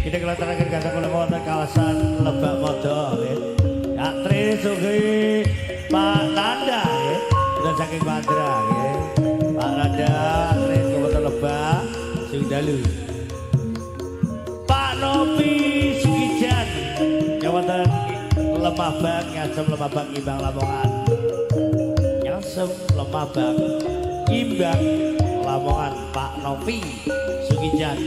Kita kelihatan kata kula wonten kawasan Lebak Modo nggih. Yatri Sugi Pak Nanda nggih. Kita saking Mandra nggih. Pak Nanda Yatri Kabupaten Lebak sing dalu. Pak Nopi Sugijan Kabupaten Lemabang Ngasem Lemabang Imbang Lamongan. Ngasem Lemabang Imbang Lamongan Pak Nopi Sugijan.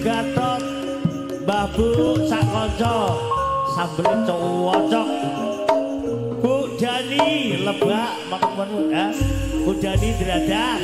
Gatot Mbah Bu Sakonco sambel cowok Bu Dani Lebak matur ya Bu Dani Dradan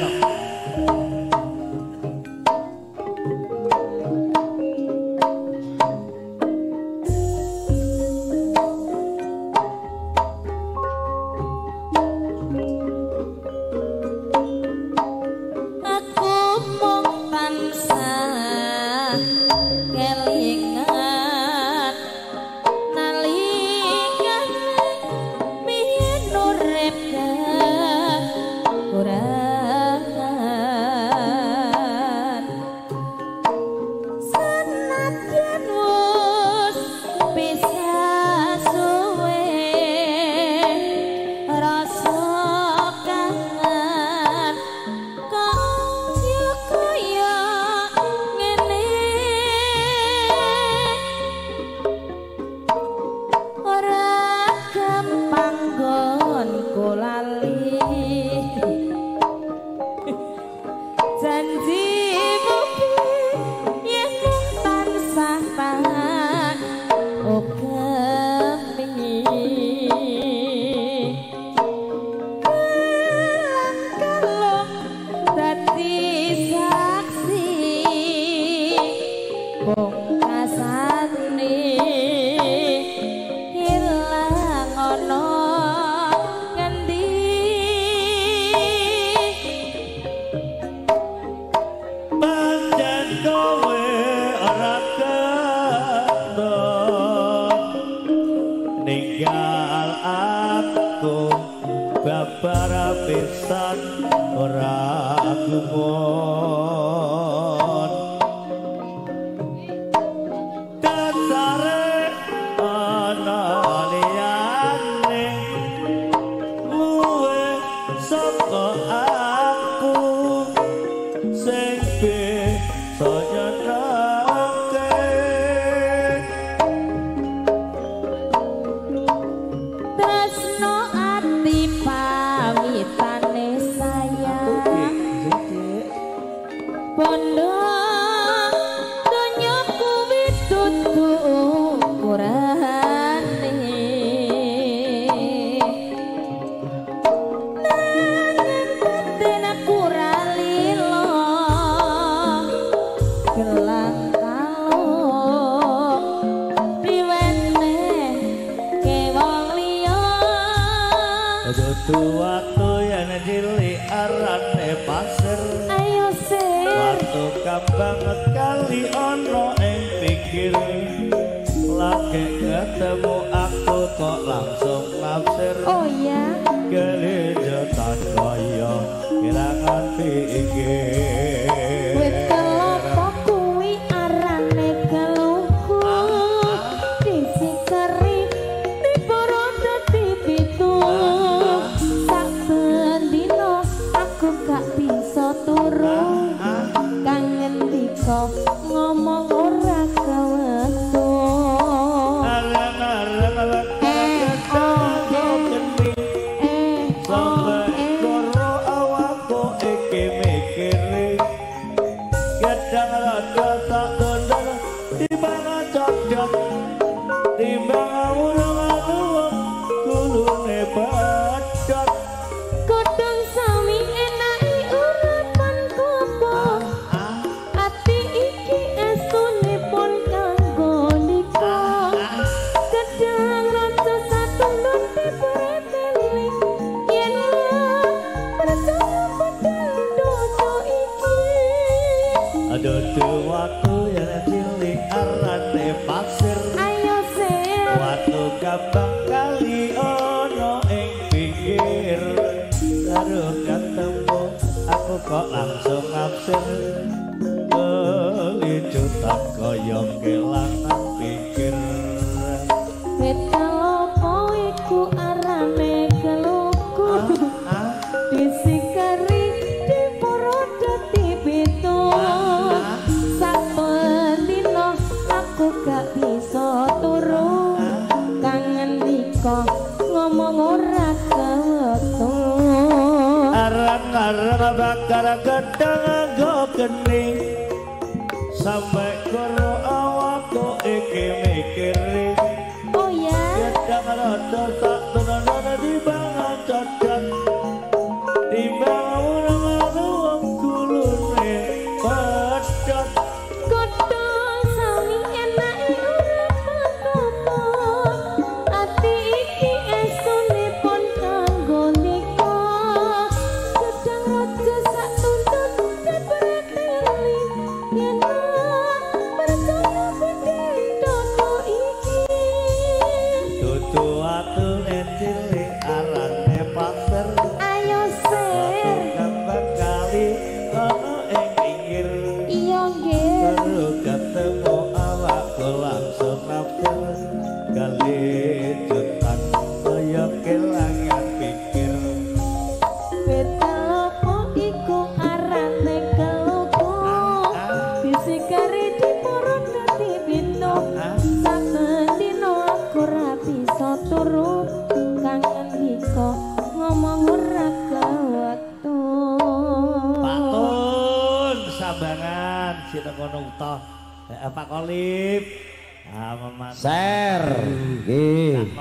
gampang kali ono ing pinggir karo ketemu aku kok langsung ngabsen kelicutan kaya kelangan pikir Betalopo iku arane keluku disikari dipurudati pitu sapendino aku gak bisa turu kangen diko ngomong ora kewetu arang-arang bakar gedang nggo kening sampai karo awakku iki mikiri oh ya gedang rada tak tenan di banget cocok di bangun wong kulune pedot kodhong sami enake ora patopo ati iki esune pon kanggo nika gedang raja sak tuntun dan bereteli yen percaya penting toko iki dudu atu cilik arane pater ayo ser gampang kali ono ing pinggir iya nggih baru ketemu awakku langsung nafsu kali jutan kaya kelangan pikir Betalopo iku arane keluku disikari dipurudati pitu sapendino aku ora bisa turu kangen diko ngomong ora kewetu Patun sambangan sing kono utoh Pak Kolip Ser nggih.